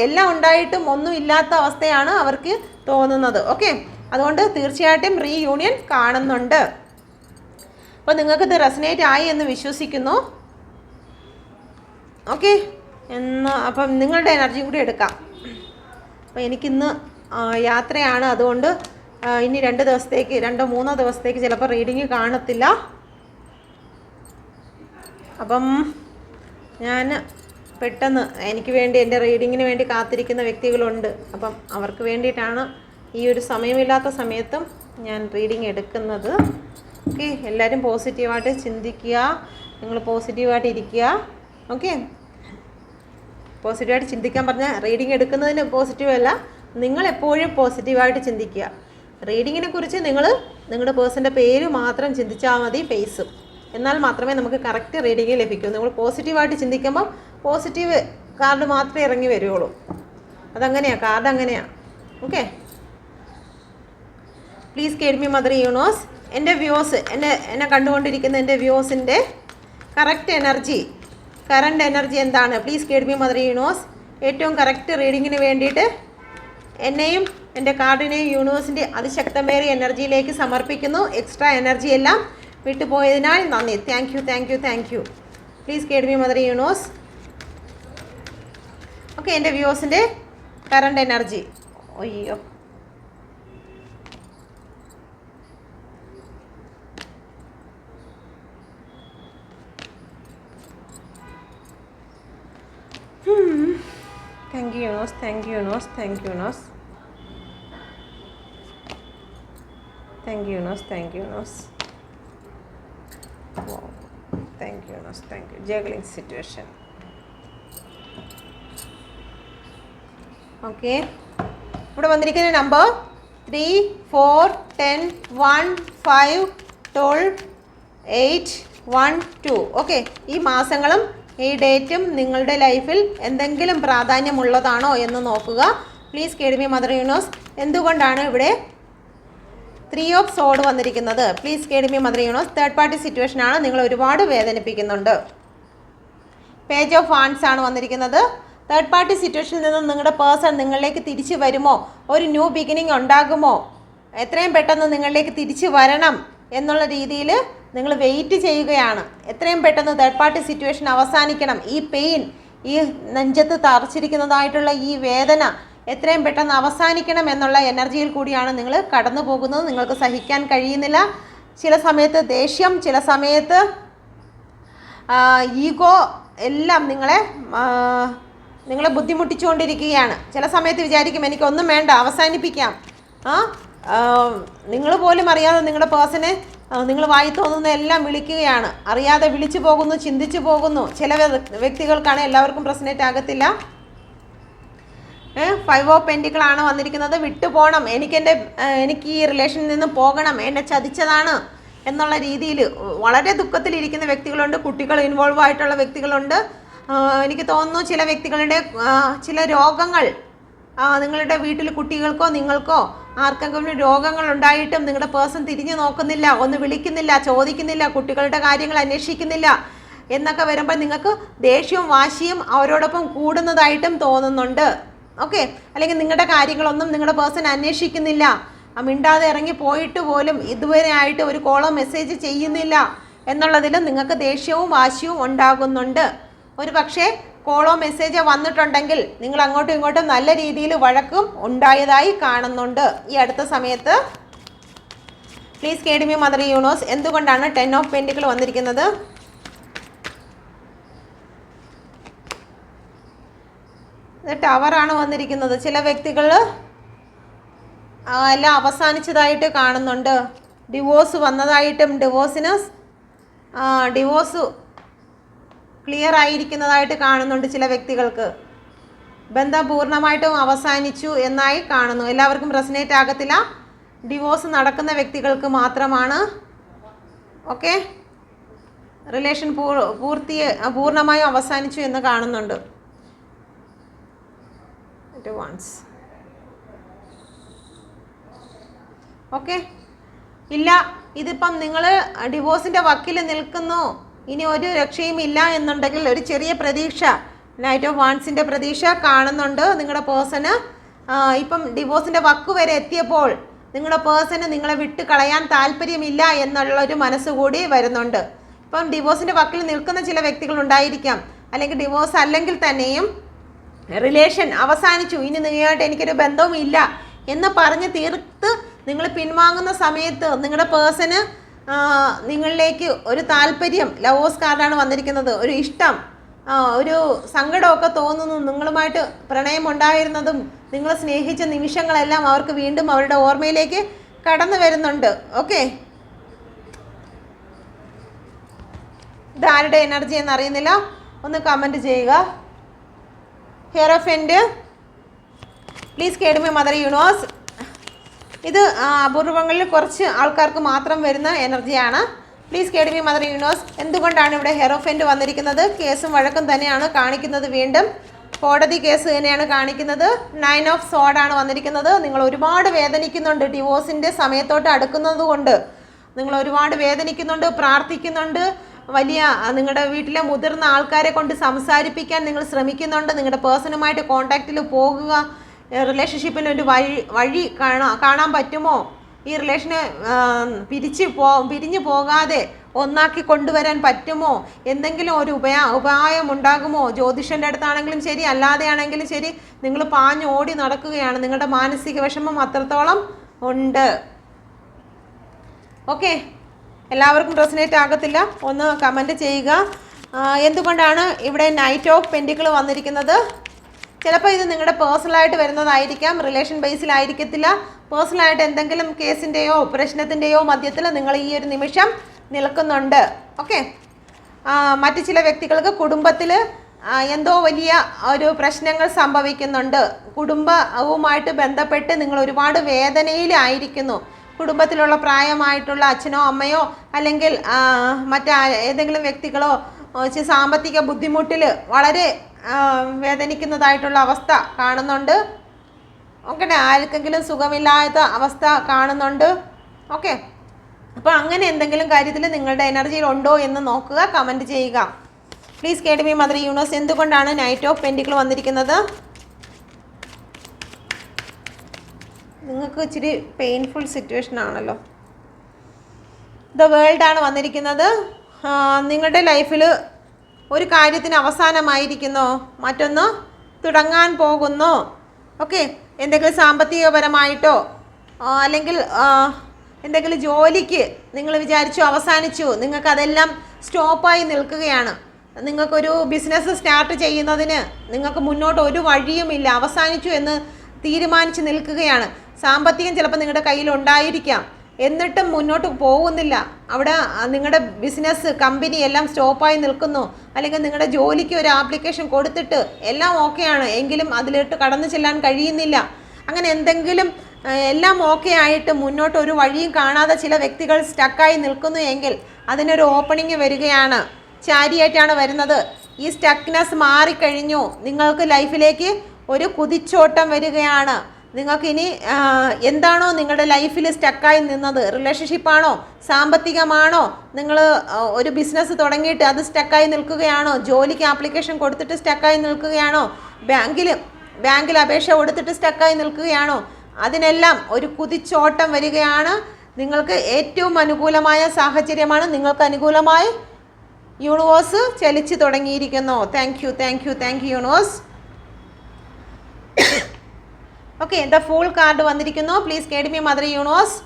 എല്ലാം ഉണ്ടായിട്ടും ഒന്നും ഇല്ലാത്ത അവസ്ഥയാണ് അവർക്ക് തോന്നുന്നത്. ഓക്കെ, അതുകൊണ്ട് തീർച്ചയായിട്ടും റീയൂണിയൻ കാണുന്നുണ്ട്. അപ്പോൾ നിങ്ങൾക്കിത് റെസനേറ്റ് ആയി എന്ന് വിശ്വസിക്കുന്നു. ഓക്കെ, അപ്പം നിങ്ങളുടെ എനർജിയും കൂടി എടുക്കാം. അപ്പോൾ എനിക്കിന്ന് യാത്രയാണ്, അതുകൊണ്ട് ഇനി 2-3 ദിവസത്തേക്ക് ചിലപ്പോൾ റീഡിങ് കാണത്തില്ല. അപ്പം ഞാൻ പെട്ടെന്ന് എനിക്ക് വേണ്ടി എൻ്റെ റീഡിങ്ങിന് വേണ്ടി കാത്തിരിക്കുന്ന വ്യക്തികളുണ്ട്. അപ്പം അവർക്ക് വേണ്ടിയിട്ടാണ് ഈ ഒരു സമയമില്ലാത്ത സമയത്തും ഞാൻ റീഡിങ് എടുക്കുന്നത്. ഓക്കെ, എല്ലാവരും പോസിറ്റീവായിട്ട് ചിന്തിക്കുക, നിങ്ങൾ പോസിറ്റീവായിട്ട് ഇരിക്കുക. ഓക്കെ, പോസിറ്റീവായിട്ട് ചിന്തിക്കാൻ പറഞ്ഞാൽ റീഡിങ് എടുക്കുന്നതിന് പോസിറ്റീവല്ല, നിങ്ങളെപ്പോഴും പോസിറ്റീവായിട്ട് ചിന്തിക്കുക. റീഡിങ്ങിനെ കുറിച്ച് നിങ്ങളുടെ പേഴ്സൻ്റെ പേര് മാത്രം ചിന്തിച്ചാൽ മതി, ഫേസും. എന്നാൽ മാത്രമേ നമുക്ക് കറക്റ്റ് റീഡിങ് ലഭിക്കൂ. നിങ്ങൾ പോസിറ്റീവായിട്ട് ചിന്തിക്കുമ്പോൾ പോസിറ്റീവ് കാർഡ് മാത്രമേ ഇറങ്ങി വരുള്ളൂ. അതങ്ങനെയാണ്, കാർഡ് അങ്ങനെയാണ്. Okay, please guide me mother universe. എൻ്റെ വ്യൂസ് എന്നെ കണ്ടുകൊണ്ടിരിക്കുന്ന എൻ്റെ വ്യൂസിൻ്റെ കറണ്ട് എനർജി എന്താണ്? Please guide me mother universe. ഏറ്റവും കറക്റ്റ് റീഡിങ്ങിന് വേണ്ടിയിട്ട് എന്നെയും എൻ്റെ കാർഡിനെയും യൂണിവേഴ്സിൻ്റെ അതിശക്തമേറിയ എനർജിയിലേക്ക് സമർപ്പിക്കുന്നു. എക്സ്ട്രാ എനർജി എല്ലാം വിട്ടുപോയതിനാൽ നന്ദി. Thank you. Please guide me mother universe. Okay, എൻ്റെ വ്യൂസിൻ്റെ കറണ്ട് എനർജി. അയ്യോ, Thank you, universe. Thank you, universe. Thank you, universe. Thank you, universe. Thank you, universe. Wow. Thank you, universe. Thank you. Juggling situation. Okay. ഇവിടെ വന്നിരിക്കുന്ന number 3, 4, 10, 1, 5, 12, 8, 1, 2. Okay, ഈ മാസങ്ങളും ഈ ഡേറ്റും നിങ്ങളുടെ ലൈഫിൽ എന്തെങ്കിലും പ്രാധാന്യമുള്ളതാണോ എന്ന് നോക്കുക. Please guide me mother universe. എന്തുകൊണ്ടാണ് ഇവിടെ 3 ഓഫ് സോഡ് വന്നിരിക്കുന്നത്? Please guide me mother universe. Third party സിറ്റുവേഷനാണ്, നിങ്ങൾ ഒരുപാട് വേദനിപ്പിക്കുന്നുണ്ട്. പേജ് ഓഫ് വാൻഡ്സ് ആണ് വന്നിരിക്കുന്നത്. തേർഡ് പാർട്ടി സിറ്റുവേഷനിൽ നിന്ന് നിങ്ങളുടെ പേഴ്സൺ നിങ്ങളിലേക്ക് തിരിച്ചു വരുമോ? ഒരു ന്യൂ ബിഗിനിങ് ഉണ്ടാകുമോ? എത്രയും പെട്ടെന്ന് നിങ്ങളിലേക്ക് തിരിച്ചു വരണം എന്നുള്ള രീതിയിൽ നിങ്ങൾ വെയിറ്റ് ചെയ്യുകയാണ്. എത്രയും പെട്ടെന്ന് തേർഡ് പാർട്ടി സിറ്റുവേഷൻ അവസാനിക്കണം. ഈ പെയിൻ, ഈ നെഞ്ചത്ത് തറച്ചിരിക്കുന്നതായിട്ടുള്ള ഈ വേദന എത്രയും പെട്ടെന്ന് അവസാനിക്കണം എന്നുള്ള എനർജിയിൽ കൂടിയാണ് നിങ്ങൾ കടന്നു പോകുന്നത്. നിങ്ങൾക്ക് സഹിക്കാൻ കഴിയുന്നില്ല. ചില സമയത്ത് ദേഷ്യം, ചില സമയത്ത് ഈഗോ എല്ലാം നിങ്ങളെ ബുദ്ധിമുട്ടിച്ചുകൊണ്ടിരിക്കുകയാണ്. ചില സമയത്ത് വിചാരിക്കും എനിക്കൊന്നും വേണ്ട, അവസാനിപ്പിക്കാം. നിങ്ങൾ പോലും അറിയാതെ നിങ്ങളുടെ പേഴ്സണെ നിങ്ങൾ വായി തോന്നുന്ന എല്ലാം വിളിക്കുകയാണ്. അറിയാതെ വിളിച്ചു പോകുന്നു, ചിന്തിച്ചു പോകുന്നു. ചില വ്യക്തികൾക്കാണ്, എല്ലാവർക്കും റെസൊനേറ്റ് ആകത്തില്ല. 5 ഓഫ് പെൻറ്റിക്കിളാണ് വന്നിരിക്കുന്നത്. വിട്ടുപോകണം, എനിക്ക് ഈ റിലേഷനിൽ നിന്ന് പോകണം, എന്നെ ചതിച്ചതാണ് എന്നുള്ള രീതിയിൽ വളരെ ദുഃഖത്തിലിരിക്കുന്ന വ്യക്തികളുണ്ട്. കുട്ടികൾ ഇൻവോൾവ് ആയിട്ടുള്ള വ്യക്തികളുണ്ട്. എനിക്ക് തോന്നുന്നു ചില വ്യക്തികളുടെ ചില രോഗങ്ങൾ, നിങ്ങളുടെ വീട്ടിൽ കുട്ടികൾക്കോ നിങ്ങൾക്കോ ആർക്കെങ്കിലും രോഗങ്ങൾ ഉണ്ടായിട്ടും നിങ്ങളുടെ പേഴ്സൺ തിരിഞ്ഞു നോക്കുന്നില്ല, ഒന്ന് വിളിക്കുന്നില്ല, ചോദിക്കുന്നില്ല, കുട്ടികളുടെ കാര്യങ്ങൾ അന്വേഷിക്കുന്നില്ല എന്നൊക്കെ വരുമ്പോൾ നിങ്ങൾക്ക് ദേഷ്യവും വാശിയും അവരോടൊപ്പം കൂടുന്നതായിട്ടും തോന്നുന്നുണ്ട്. ഓക്കെ, അല്ലെങ്കിൽ നിങ്ങളുടെ കാര്യങ്ങളൊന്നും നിങ്ങളുടെ പേഴ്സൺ അന്വേഷിക്കുന്നില്ല, മിണ്ടാതെ ഇറങ്ങി പോയിട്ട് പോലും ഇതുവരെ ആയിട്ട് ഒരു കോളോ മെസ്സേജ് ചെയ്യുന്നില്ല എന്നുള്ളതിൽ നിങ്ങൾക്ക് ദേഷ്യവും വാശിയും ഉണ്ടാകുന്നുണ്ട്. ഒരു പക്ഷേ കോളോ മെസ്സേജോ വന്നിട്ടുണ്ടെങ്കിൽ നിങ്ങൾ അങ്ങോട്ടും ഇങ്ങോട്ടും നല്ല രീതിയിൽ വഴക്കും ഉണ്ടായതായി കാണുന്നുണ്ട് ഈ അടുത്ത സമയത്ത്. Please guide me mother universe. എന്തുകൊണ്ടാണ് 10 ഓഫ് പെൻറ്റിക്കിൾ വന്നിരിക്കുന്നത്? ടവറാണ് വന്നിരിക്കുന്നത്. ചില വ്യക്തികൾ എല്ലാം അവസാനിച്ചതായിട്ട് കാണുന്നുണ്ട്. ഡിവോഴ്സ് വന്നതായിട്ടും ഡിവോഴ്സ് ക്ലിയർ ആയിരിക്കുന്നതായിട്ട് കാണുന്നുണ്ട്. ചില വ്യക്തികൾക്ക് ബന്ധം പൂർണ്ണമായിട്ടും അവസാനിച്ചു എന്നായി കാണുന്നു. എല്ലാവർക്കും റെസൊനേറ്റ് ആകത്തില്ല. ഡിവോഴ്സ് നടക്കുന്ന വ്യക്തികൾക്ക് മാത്രമാണ്. ഓക്കെ, റിലേഷൻ പൂർണ്ണമായും അവസാനിച്ചു എന്ന് കാണുന്നുണ്ട്. ഓക്കെ, ഇല്ല, ഇതിപ്പം നിങ്ങൾ ഡിവോഴ്സിൻ്റെ വക്കിൽ നിൽക്കുന്നു, ഇനി ഒരു രക്ഷയും ഇല്ല എന്നുണ്ടെങ്കിൽ ഒരു ചെറിയ പ്രതീക്ഷ, നൈറ്റ് ഓഫ് വാൻസിൻ്റെ പ്രതീക്ഷ കാണുന്നുണ്ട് നിങ്ങളുടെ പേഴ്സണ്. ഇപ്പം ഡിവോഴ്സിൻ്റെ വക്ക് വരെ എത്തിയപ്പോൾ നിങ്ങളുടെ പേഴ്സണ് നിങ്ങളെ വിട്ട് കളയാൻ താല്പര്യമില്ല എന്നുള്ളൊരു മനസ്സുകൂടി വരുന്നുണ്ട്. ഇപ്പം ഡിവോഴ്സിൻ്റെ വക്കിൽ നിൽക്കുന്ന ചില വ്യക്തികൾ ഉണ്ടായിരിക്കാം. അല്ലെങ്കിൽ ഡിവോഴ്സ് അല്ലെങ്കിൽ തന്നെയും റിലേഷൻ അവസാനിച്ചു, ഇനി നിങ്ങളുമായിട്ട് എനിക്കൊരു ബന്ധവും ഇല്ല എന്ന് പറഞ്ഞ് തീർത്ത് നിങ്ങൾ പിൻവാങ്ങുന്ന സമയത്ത് നിങ്ങളുടെ പേഴ്സണ് നിങ്ങളിലേക്ക് ഒരു താല്പര്യം, ലവേഴ്സ് കാർഡാണ് വന്നിരിക്കുന്നത്, ഒരു ഇഷ്ടം, ഒരു സങ്കടമൊക്കെ തോന്നുന്നു. നിങ്ങളുമായിട്ട് പ്രണയമുണ്ടായിരുന്നതും നിങ്ങൾ സ്നേഹിച്ച നിമിഷങ്ങളെല്ലാം അവർക്ക് വീണ്ടും അവരുടെ ഓർമ്മയിലേക്ക് കടന്നു വരുന്നുണ്ട്. ഓക്കെ, ഇതാരുടെ എനർജി എന്നറിയുന്നില്ല, ഒന്ന് കമൻറ്റ് ചെയ്യുക. Hierophant, please guide me mother universe. ഇത് അപൂർവങ്ങളിൽ കുറച്ച് ആൾക്കാർക്ക് മാത്രം വരുന്ന എനർജിയാണ്. Please guide me mother universe. എന്തുകൊണ്ടാണ് ഇവിടെ ഹെയറോഫെൻറ്റ് വന്നിരിക്കുന്നത്? കേസും വഴക്കും തന്നെയാണ് കാണിക്കുന്നത്. വീണ്ടും കോടതി കേസ് തന്നെയാണ് കാണിക്കുന്നത്. 9 ഓഫ് സോഡാണ് വന്നിരിക്കുന്നത്. നിങ്ങൾ ഒരുപാട് വേദനിക്കുന്നുണ്ട് ഡിവോഴ്സിൻ്റെ സമയത്തോട്ട് അടുക്കുന്നത് കൊണ്ട്. നിങ്ങൾ ഒരുപാട് വേദനിക്കുന്നുണ്ട്, പ്രാർത്ഥിക്കുന്നുണ്ട്, വലിയ നിങ്ങളുടെ വീട്ടിലെ മുതിർന്ന ആൾക്കാരെ കൊണ്ട് സംസാരിപ്പിക്കാൻ നിങ്ങൾ ശ്രമിക്കുന്നുണ്ട്. നിങ്ങളുടെ പേഴ്സണുമായിട്ട് കോണ്ടാക്റ്റിൽ പോകുക, റിലേഷൻഷിപ്പിന് ഒരു വഴി കാണാൻ പറ്റുമോ? ഈ റിലേഷനെ പിരിഞ്ഞു പോകാതെ ഒന്നാക്കി കൊണ്ടുവരാൻ പറ്റുമോ? എന്തെങ്കിലും ഒരു ഉപായം ഉണ്ടാകുമോ? ജ്യോതിഷൻ്റെ അടുത്താണെങ്കിലും ശരി, അല്ലാതെയാണെങ്കിലും ശരി, നിങ്ങൾ പാഞ്ഞ് ഓടി നടക്കുകയാണ്. നിങ്ങളുടെ മാനസിക വിഷമം അത്രത്തോളം ഉണ്ട്. ഓക്കെ, എല്ലാവർക്കും റെസനേറ്റ് ആകത്തില്ല. ഒന്ന് കമൻറ്റ് ചെയ്യുക. എന്തുകൊണ്ടാണ് ഇവിടെ നൈറ്റ് ഓഫ് പെൻറ്റിക്കിൾ വന്നിരിക്കുന്നത്? ചിലപ്പോൾ ഇത് നിങ്ങളുടെ പേഴ്സണലായിട്ട് വരുന്നതായിരിക്കാം, റിലേഷൻ ബേസിലായിരിക്കത്തില്ല. പേഴ്സണലായിട്ട് എന്തെങ്കിലും കേസിൻ്റെയോ പ്രശ്നത്തിൻ്റെയോ മധ്യത്തിൽ നിങ്ങൾ ഈ ഒരു നിമിഷം നിൽക്കുന്നുണ്ട്. ഓക്കെ, മറ്റു ചില വ്യക്തികൾക്ക് കുടുംബത്തിൽ എന്തോ വലിയ ഒരു പ്രശ്നങ്ങൾ സംഭവിക്കുന്നുണ്ട്. കുടുംബവുമായിട്ട് ബന്ധപ്പെട്ട് നിങ്ങൾ ഒരുപാട് വേദനയിലായിരിക്കുന്നു. കുടുംബത്തിലുള്ള പ്രായമായിട്ടുള്ള അച്ഛനോ അമ്മയോ അല്ലെങ്കിൽ ഏതെങ്കിലും വ്യക്തികളോ സാമ്പത്തിക ബുദ്ധിമുട്ടിൽ വളരെ വേദനിക്കുന്നതായിട്ടുള്ള അവസ്ഥ കാണുന്നുണ്ട്. ഓക്കെ, ആർക്കെങ്കിലും സുഖമില്ലാത്ത അവസ്ഥ കാണുന്നുണ്ട്. ഓക്കെ, അപ്പോൾ അങ്ങനെ എന്തെങ്കിലും കാര്യത്തിൽ നിങ്ങളുടെ എനർജിയിൽ ഉണ്ടോ എന്ന് നോക്കുക, കമൻറ്റ് ചെയ്യുക. പ്ലീസ് കേട്ട് മീ മദർ യൂണിവേഴ്സ്, എന്തുകൊണ്ടാണ് നൈറ്റ് ഓഫ് പെൻറ്റിക്കിൾ വന്നിരിക്കുന്നത്? നിങ്ങൾക്ക് ഇച്ചിരി പെയിൻഫുൾ സിറ്റുവേഷൻ ആണല്ലോ. ദ വേൾഡാണ് വന്നിരിക്കുന്നത്. നിങ്ങളുടെ ലൈഫിൽ ഒരു കാര്യത്തിന് അവസാനമായിരിക്കുന്നോ, മറ്റൊന്ന് തുടങ്ങാൻ പോകുന്നു. ഓക്കെ, എന്തെങ്കിലും സാമ്പത്തികപരമായിട്ടോ അല്ലെങ്കിൽ എന്തെങ്കിലും ജോലിക്ക് നിങ്ങൾ വിചാരിച്ചു അവസാനിച്ചു, നിങ്ങൾക്കതെല്ലാം സ്റ്റോപ്പായി നിൽക്കുകയാണ്. നിങ്ങൾക്കൊരു ബിസിനസ് സ്റ്റാർട്ട് ചെയ്യുന്നതിന് നിങ്ങൾക്ക് മുന്നോട്ട് ഒരു വഴിയുമില്ല, അവസാനിച്ചു എന്ന് തീരുമാനിച്ച് നിൽക്കുകയാണ്. സാമ്പത്തികം ചിലപ്പോൾ നിങ്ങളുടെ കയ്യിൽ ഉണ്ടായിരിക്കാം, എന്നിട്ടും മുന്നോട്ട് പോകുന്നില്ല. അവിടെ നിങ്ങളുടെ ബിസിനസ് കമ്പനി എല്ലാം സ്റ്റോപ്പായി നിൽക്കുന്നു. അല്ലെങ്കിൽ നിങ്ങളുടെ ജോലിക്ക് ഒരു ആപ്ലിക്കേഷൻ കൊടുത്തിട്ട് എല്ലാം ഓക്കെയാണ്, എങ്കിലും അതിലോട്ട് കടന്നു ചെല്ലാൻ കഴിയുന്നില്ല. അങ്ങനെ എന്തെങ്കിലും എല്ലാം ഓക്കെ ആയിട്ട് മുന്നോട്ട് ഒരു വഴിയും കാണാതെ ചില വ്യക്തികൾ സ്റ്റക്കായി നിൽക്കുന്നു എങ്കിൽ അതിനൊരു ഓപ്പണിങ് വരികയാണ്. ചാരിയായിട്ടാണ് വരുന്നത്. ഈ സ്റ്റക്നെസ് മാറിക്കഴിഞ്ഞു, നിങ്ങൾക്ക് ലൈഫിലേക്ക് ഒരു കുതിച്ചോട്ടം വരികയാണ്. നിങ്ങൾക്കിനി എന്താണോ നിങ്ങളുടെ ലൈഫിൽ സ്റ്റക്കായി നിന്നത്, റിലേഷൻഷിപ്പാണോ, സാമ്പത്തികമാണോ, നിങ്ങൾ ഒരു ബിസിനസ് തുടങ്ങിയിട്ട് അത് സ്റ്റക്കായി നിൽക്കുകയാണോ, ജോലിക്ക് ആപ്ലിക്കേഷൻ കൊടുത്തിട്ട് സ്റ്റക്കായി നിൽക്കുകയാണോ, ബാങ്കിൽ അപേക്ഷ കൊടുത്തിട്ട് സ്റ്റക്കായി നിൽക്കുകയാണോ, അതിനെല്ലാം ഒരു കുതിച്ചോട്ടം വരികയാണ്. നിങ്ങൾക്ക് ഏറ്റവും അനുകൂലമായ സാഹചര്യമാണ്, നിങ്ങൾക്ക് അനുകൂലമായി യൂണിവേഴ്സ് ചലിച്ചു തുടങ്ങിയിരിക്കുന്നു. Thank you universe. Okay, the fool card വന്നിരിക്കുന്നു. Please guide me mother universe.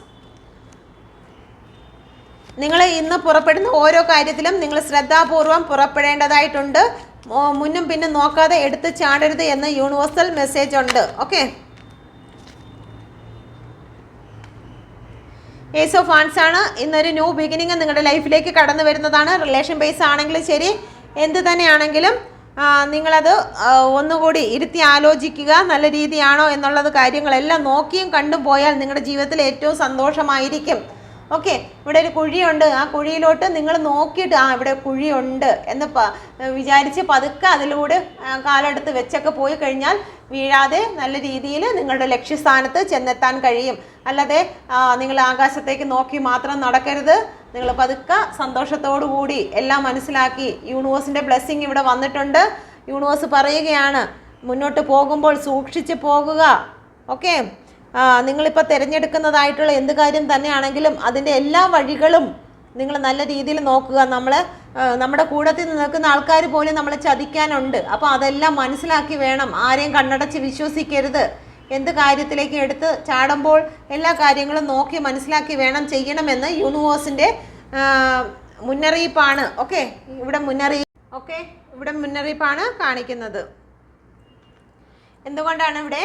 നിങ്ങൾ ഇന്ന് പുറപ്പെടുന്ന ഓരോ കാര്യത്തിലും നിങ്ങൾ ശ്രദ്ധാപൂർവം പുറപ്പെടേണ്ടതായിട്ടുണ്ട്. മുന്നും പിന്നും നോക്കാതെ എടുത്ത് ചാടരുത് എന്ന് യൂണിവേഴ്സൽ മെസ്സേജ് ഉണ്ട്. ഓക്കെ, ഏസ് ഓഫ് വാൻസ് ആണ്. ഇന്നൊരു ന്യൂ ബിഗിനിങ് നിങ്ങളുടെ ലൈഫിലേക്ക് കടന്നു വരുന്നതാണ്. റിലേഷൻ ബേസ് ആണെങ്കിലും ശരി, എന്ത് തന്നെയാണെങ്കിലും നിങ്ങളത് ഒന്നുകൂടി ഇരുത്തി ആലോചിക്കുക. നല്ല രീതിയാണോ എന്നുള്ളത് കാര്യങ്ങളെല്ലാം നോക്കിയും കണ്ടും പോയാൽ നിങ്ങളുടെ ജീവിതത്തിൽ ഏറ്റവും സന്തോഷമായിരിക്കും. ഓക്കെ, ഇവിടെ ഒരു കുഴിയുണ്ട്, ആ കുഴിയിലോട്ട് നിങ്ങൾ നോക്കിയിട്ട് ഇവിടെ കുഴിയുണ്ട് എന്ന് വിചാരിച്ച് പതുക്കെ അതിലൂടെ കാലെടുത്ത് വെച്ചൊക്കെ പോയി കഴിഞ്ഞാൽ വീഴാതെ നല്ല രീതിയിൽ നിങ്ങളുടെ ലക്ഷ്യസ്ഥാനത്ത് ചെന്നെത്താൻ കഴിയും. അല്ലാതെ നിങ്ങൾ ആകാശത്തേക്ക് നോക്കി മാത്രം നടക്കരുത്. നിങ്ങൾ പതുക്കെ സന്തോഷത്തോടു കൂടി എല്ലാം മനസ്സിലാക്കി, യൂണിവേഴ്സിൻ്റെ ബ്ലെസ്സിങ് ഇവിടെ വന്നിട്ടുണ്ട്. യൂണിവേഴ്സ് പറയുകയാണ്, മുന്നോട്ട് പോകുമ്പോൾ സൂക്ഷിച്ച് പോകുക. ഓക്കെ, നിങ്ങളിപ്പോൾ തിരഞ്ഞെടുക്കുന്നതായിട്ടുള്ള എന്ത് കാര്യം തന്നെയാണെങ്കിലും അതിൻ്റെ എല്ലാ വഴികളും നിങ്ങൾ നല്ല രീതിയിൽ നോക്കുക. നമ്മുടെ കൂടത്തിൽ നിൽക്കുന്ന ആൾക്കാർ പോലും നമ്മളെ ചതിക്കാനുണ്ട്. അപ്പോൾ അതെല്ലാം മനസ്സിലാക്കി വേണം. ആരെയും കണ്ണടച്ച് വിശ്വസിക്കരുത്. എന്ത് കാര്യത്തിലേക്ക് എടുത്ത് ചാടുമ്പോൾ എല്ലാ കാര്യങ്ങളും നോക്കി മനസ്സിലാക്കി വേണം ചെയ്യണമെന്ന് യൂണിവേഴ്സിൻ്റെ മുന്നറിയിപ്പാണ്. ഓക്കെ, ഇവിടെ മുന്നറിയിപ്പാണ് കാണിക്കുന്നത്. എന്തുകൊണ്ടാണ് ഇവിടെ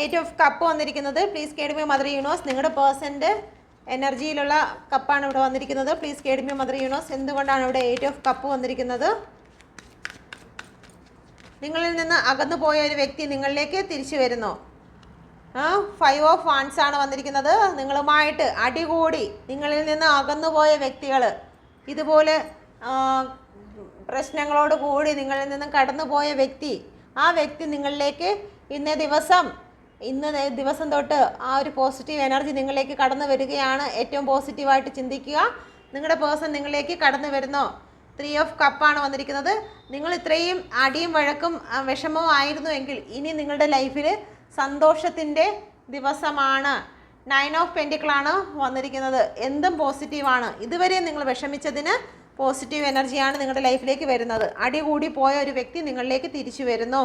8 ഓഫ് കപ്പ് വന്നിരിക്കുന്നത്? Please guide me mother universe. നിങ്ങളുടെ പേഴ്സൻ്റെ എനർജിയിലുള്ള കപ്പാണ് ഇവിടെ വന്നിരിക്കുന്നത്. Please guide me mother universe. എന്തുകൊണ്ടാണ് ഇവിടെ 8 ഓഫ് കപ്പ് വന്നിരിക്കുന്നത്? നിങ്ങളിൽ നിന്ന് അകന്നു പോയ ഒരു വ്യക്തി നിങ്ങളിലേക്ക് തിരിച്ചു വരുന്നു. 5 ഓഫ് വാൻസ് ആണ് വന്നിരിക്കുന്നത്. നിങ്ങളുമായിട്ട് അടികൂടി നിങ്ങളിൽ നിന്ന് അകന്നുപോയ വ്യക്തികൾ, ഇതുപോലെ പ്രശ്നങ്ങളോട് കൂടി നിങ്ങളിൽ നിന്ന് കടന്നുപോയ വ്യക്തി, ആ വ്യക്തി നിങ്ങളിലേക്ക് ഇന്നേ ദിവസം ദിവസം തൊട്ട് ആ ഒരു പോസിറ്റീവ് എനർജി നിങ്ങളിലേക്ക് കടന്നു വരികയാണ്. ഏറ്റവും പോസിറ്റീവായിട്ട് ചിന്തിക്കുക. നിങ്ങളുടെ പേഴ്സൺ നിങ്ങളിലേക്ക് കടന്നു വരുന്നോ? 3 ഓഫ് കപ്പാണ് വന്നിരിക്കുന്നത്. നിങ്ങൾ ഇത്രയും അടിയും വഴക്കും വിഷമവും ആയിരുന്നു എങ്കിൽ ഇനി നിങ്ങളുടെ ലൈഫിൽ സന്തോഷത്തിൻ്റെ ദിവസമാണ്. 9 ഓഫ് പെൻറ്റിക്കിളാണ് വന്നിരിക്കുന്നത്. എന്തും പോസിറ്റീവാണ്. ഇതുവരെ നിങ്ങൾ വിഷമിച്ചതിന് പോസിറ്റീവ് എനർജിയാണ് നിങ്ങളുടെ ലൈഫിലേക്ക് വരുന്നത്. അടി കൂടി പോയ ഒരു വ്യക്തി നിങ്ങളിലേക്ക് തിരിച്ചു വരുന്നു.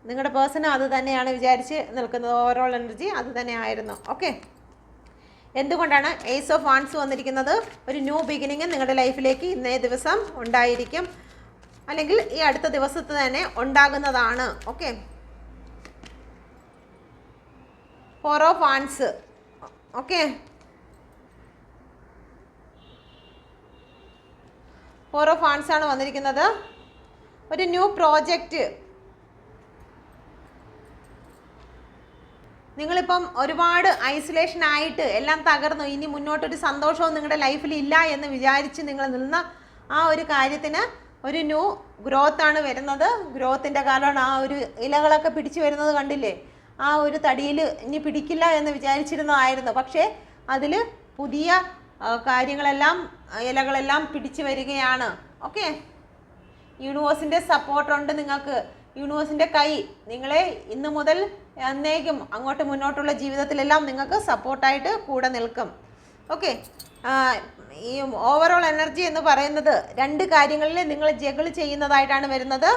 നിങ്ങളുടെ പേഴ്സണും അത് തന്നെയാണ് വിചാരിച്ച് നിൽക്കുന്നത്. ഓവറോൾ എനർജി അത് തന്നെ ആയിരുന്നു. ഓക്കെ, എന്തുകൊണ്ടാണ് ഏസ് ഓഫ് വാൺസ് വന്നിരിക്കുന്നത്? ഒരു ന്യൂ ബിഗിനിങ് നിങ്ങളുടെ ലൈഫിലേക്ക് ഇന്നേ ദിവസം ഉണ്ടായിരിക്കും, അല്ലെങ്കിൽ ഈ അടുത്ത ദിവസത്ത് തന്നെ ഉണ്ടാകുന്നതാണ്. Okay, 4 of wands. Okay, 4 of wands ആണ് വന്നിരിക്കുന്നത്. ഒരു ന്യൂ പ്രോജക്റ്റ്. നിങ്ങളിപ്പം ഒരുപാട് ഐസൊലേഷൻ ആയിട്ട് എല്ലാം തകർന്നു, ഇനി മുന്നോട്ടൊരു സന്തോഷവും നിങ്ങളുടെ ലൈഫിൽ ഇല്ല എന്ന് വിചാരിച്ച് നിങ്ങൾ നിന്ന ആ ഒരു കാര്യത്തിന് ഒരു ന്യൂ ഗ്രോത്ത് ആണ് വരുന്നത്. ഗ്രോത്തിൻ്റെ കാലമാണ്. ആ ഒരു ഇലകളൊക്കെ പിടിച്ചു വരുന്നത് കണ്ടില്ലേ? ആ ഒരു തടിയിൽ ഇനി പിടിക്കില്ല എന്ന് വിചാരിച്ചിരുന്നതായിരുന്നു. പക്ഷേ അതിൽ പുതിയ കാര്യങ്ങളെല്ലാം, ഇലകളെല്ലാം പിടിച്ചു വരികയാണ്. ഓക്കെ, യൂണിവേഴ്സിൻ്റെ സപ്പോർട്ടുണ്ട് നിങ്ങൾക്ക്. യൂണിവേഴ്സിൻ്റെ കൈ നിങ്ങളെ ഇന്നു മുതൽ എന്നേക്കും അങ്ങോട്ട് മുന്നോട്ടുള്ള ജീവിതത്തിലെല്ലാം നിങ്ങൾക്ക് സപ്പോർട്ടായിട്ട് കൂടെ നിൽക്കും. ഓക്കെ, ഈ ഓവറോൾ എനർജി എന്ന് പറയുന്നത് 2 കാര്യങ്ങളിൽ നിങ്ങൾ ജഗിൾ ചെയ്യുന്നതായിട്ടാണ് വരുന്നത്.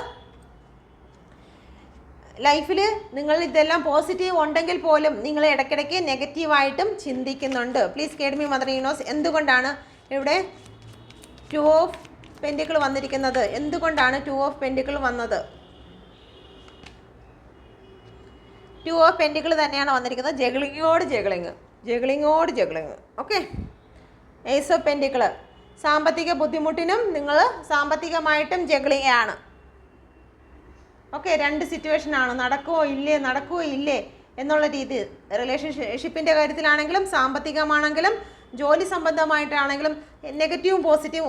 ലൈഫിൽ നിങ്ങൾ ഇതെല്ലാം പോസിറ്റീവ് ഉണ്ടെങ്കിൽ പോലും നിങ്ങൾ ഇടയ്ക്കിടയ്ക്ക് നെഗറ്റീവായിട്ടും ചിന്തിക്കുന്നുണ്ട്. Please guide me mother universe. എന്തുകൊണ്ടാണ് ഇവിടെ 2 ഓഫ് പെൻറ്റിക്കിൾ വന്നിരിക്കുന്നത്? എന്തുകൊണ്ടാണ് 2 ഓഫ് പെൻറ്റിക്കിൾ വന്നത്? 2 ഓഫ് പെൻറ്റിക്കിൾ തന്നെയാണ് വന്നിരിക്കുന്നത്. ജഗ്ലിങ്ങോട് juggling. Okay, ace of pentacle. സാമ്പത്തിക ബുദ്ധിമുട്ടിനും നിങ്ങൾ സാമ്പത്തികമായിട്ടും ജഗ്ലിങ്ങാണ്. ഓക്കെ, 2 സിറ്റുവേഷനാണ്. നടക്കുമോ ഇല്ലേ എന്നുള്ള രീതി. റിലേഷൻഷിപ്പിൻ്റെ കാര്യത്തിലാണെങ്കിലും സാമ്പത്തികമാണെങ്കിലും ജോലി സംബന്ധമായിട്ടാണെങ്കിലും നെഗറ്റീവും പോസിറ്റീവും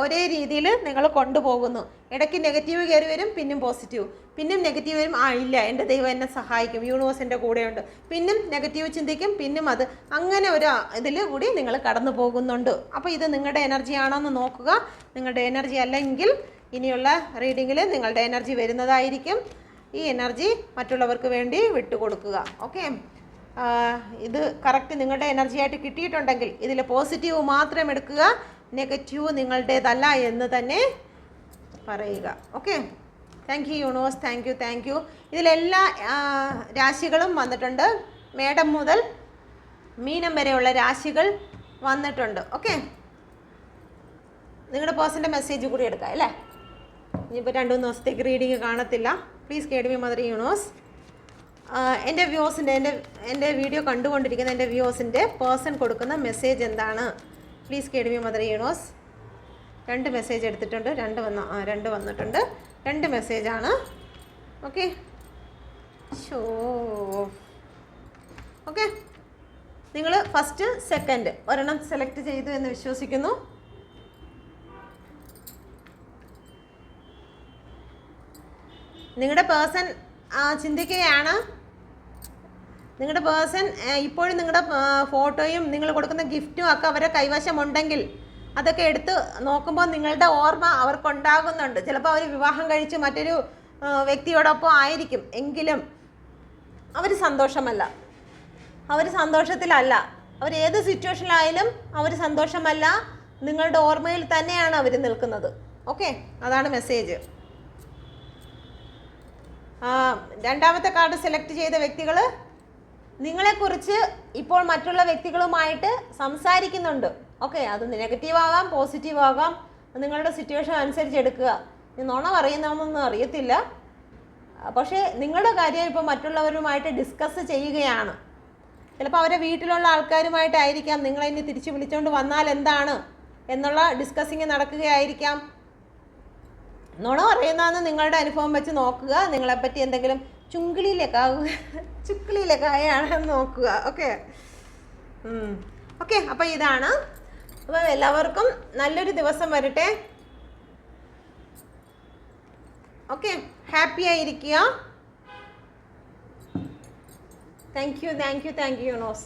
ഒരേ രീതിയിൽ നിങ്ങൾ കൊണ്ടുപോകുന്നു. ഇടയ്ക്ക് നെഗറ്റീവ് കയറി വരും, പിന്നും പോസിറ്റീവ്, പിന്നും നെഗറ്റീവ് വരും. ഇല്ല, എൻ്റെ ദൈവം എന്നെ സഹായിക്കും, യൂണിവേഴ്സ് എൻ്റെ കൂടെയുണ്ട്, പിന്നും നെഗറ്റീവ് ചിന്തിക്കും, പിന്നും അത്. അങ്ങനെ ഒരു ഇതിൽ കൂടി നിങ്ങൾ കടന്നു പോകുന്നുണ്ട്. അപ്പോൾ ഇത് നിങ്ങളുടെ എനർജി ആണോ എന്ന് നോക്കുക. നിങ്ങളുടെ എനർജി അല്ലെങ്കിൽ ഇനിയുള്ള റീഡിങ്ങിൽ നിങ്ങളുടെ എനർജി വരുന്നതായിരിക്കും. ഈ എനർജി മറ്റുള്ളവർക്ക് വേണ്ടി വിട്ടുകൊടുക്കുക. ഓക്കെ, ഇത് കറക്റ്റ് നിങ്ങളുടെ എനർജി ആയിട്ട് കിട്ടിയിട്ടുണ്ടെങ്കിൽ ഇതിൽ പോസിറ്റീവ് മാത്രം എടുക്കുക, നെഗറ്റീവ് നിങ്ങളുടേതല്ല എന്ന് തന്നെ പറയുക. Okay, thank you universe. Thank you. ഇതിലെല്ലാ രാശികളും വന്നിട്ടുണ്ട്. മേടം മുതൽ മീനം വരെയുള്ള രാശികൾ വന്നിട്ടുണ്ട്. ഓക്കെ, നിങ്ങളുടെ പേഴ്സൻ്റെ മെസ്സേജ് കൂടി എടുക്കാം അല്ലേ? ഇനിയിപ്പോൾ 2-3 ദിവസത്തേക്ക് റീഡിങ് കാണത്തില്ല. Please guide me mother universe. എൻ്റെ വ്യൂസിൻ്റെ എൻ്റെ വീഡിയോ കണ്ടുകൊണ്ടിരിക്കുന്ന എൻ്റെ വ്യൂസിൻ്റെ പേഴ്സൺ കൊടുക്കുന്ന മെസ്സേജ് എന്താണ്? Please guide me mother universe. 2 message എടുത്തിട്ടുണ്ട്. 2 വന്നിട്ടുണ്ട്. 2 മെസ്സേജാണ്. ഓക്കെ, ഓക്കെ, നിങ്ങൾ ഫസ്റ്റ് സെക്കൻഡ് ഒരെണ്ണം സെലക്ട് ചെയ്തു എന്ന് വിശ്വസിക്കുന്നു. നിങ്ങളുടെ പേഴ്സൺ ചിന്തിക്കുകയാണ്. നിങ്ങളുടെ പേഴ്സൺ ഇപ്പോഴും നിങ്ങളുടെ ഫോട്ടോയും നിങ്ങൾ കൊടുക്കുന്ന ഗിഫ്റ്റും ഒക്കെ അവരുടെ കൈവശമുണ്ടെങ്കിൽ അതൊക്കെ എടുത്ത് നോക്കുമ്പോൾ നിങ്ങളുടെ ഓർമ്മ അവർക്കുണ്ടാകുന്നുണ്ട്. ചിലപ്പോൾ അവർ വിവാഹം കഴിച്ച് മറ്റൊരു വ്യക്തിയോടൊപ്പം ആയിരിക്കും. എങ്കിലും അവർ സന്തോഷമല്ല, അവർ സന്തോഷത്തിലല്ല. അവർ ഏത് സിറ്റുവേഷനിലായാലും അവർ സന്തോഷമല്ല. നിങ്ങളുടെ ഓർമ്മയിൽ തന്നെയാണ് അവർ നിൽക്കുന്നത്. ഓക്കെ, അതാണ് മെസ്സേജ്. രണ്ടാമത്തെ കാർഡ് സെലക്ട് ചെയ്ത വ്യക്തികൾ നിങ്ങളെക്കുറിച്ച് ഇപ്പോൾ മറ്റുള്ള വ്യക്തികളുമായിട്ട് സംസാരിക്കുന്നുണ്ട്. ഓക്കെ, അത് നെഗറ്റീവ് ആകാം, പോസിറ്റീവ് ആകാം. നിങ്ങളുടെ സിറ്റുവേഷൻ അനുസരിച്ച് എടുക്കുക. നുണ പറയുന്നതൊന്നും അറിയത്തില്ല, പക്ഷേ നിങ്ങളുടെ കാര്യം ഇപ്പോൾ മറ്റുള്ളവരുമായിട്ട് ഡിസ്കസ് ചെയ്യുകയാണ്. ചിലപ്പോൾ അവരെ വീട്ടിലുള്ള ആൾക്കാരുമായിട്ടായിരിക്കാം. നിങ്ങളെ ഇനി തിരിച്ച് വിളിച്ചുകൊണ്ട് വന്നാൽ എന്താണ് എന്നുള്ള ഡിസ്കസിങ് നടക്കുകയായിരിക്കാം. നുണ പറയുന്നതെന്ന് നിങ്ങളുടെ അനുഭവം വെച്ച് നോക്കുക. നിങ്ങളെപ്പറ്റി എന്തെങ്കിലും ചുക്കിളിയിലൊക്കെ ആയാണെന്ന് നോക്കുക. ഓക്കെ, ഓക്കെ, അപ്പോൾ ഇതാണ്. അപ്പോൾ എല്ലാവർക്കും നല്ലൊരു ദിവസം വരട്ടെ. ഓക്കെ, ഹാപ്പി ആയിരിക്കുക. Thank you യൂണോസ്.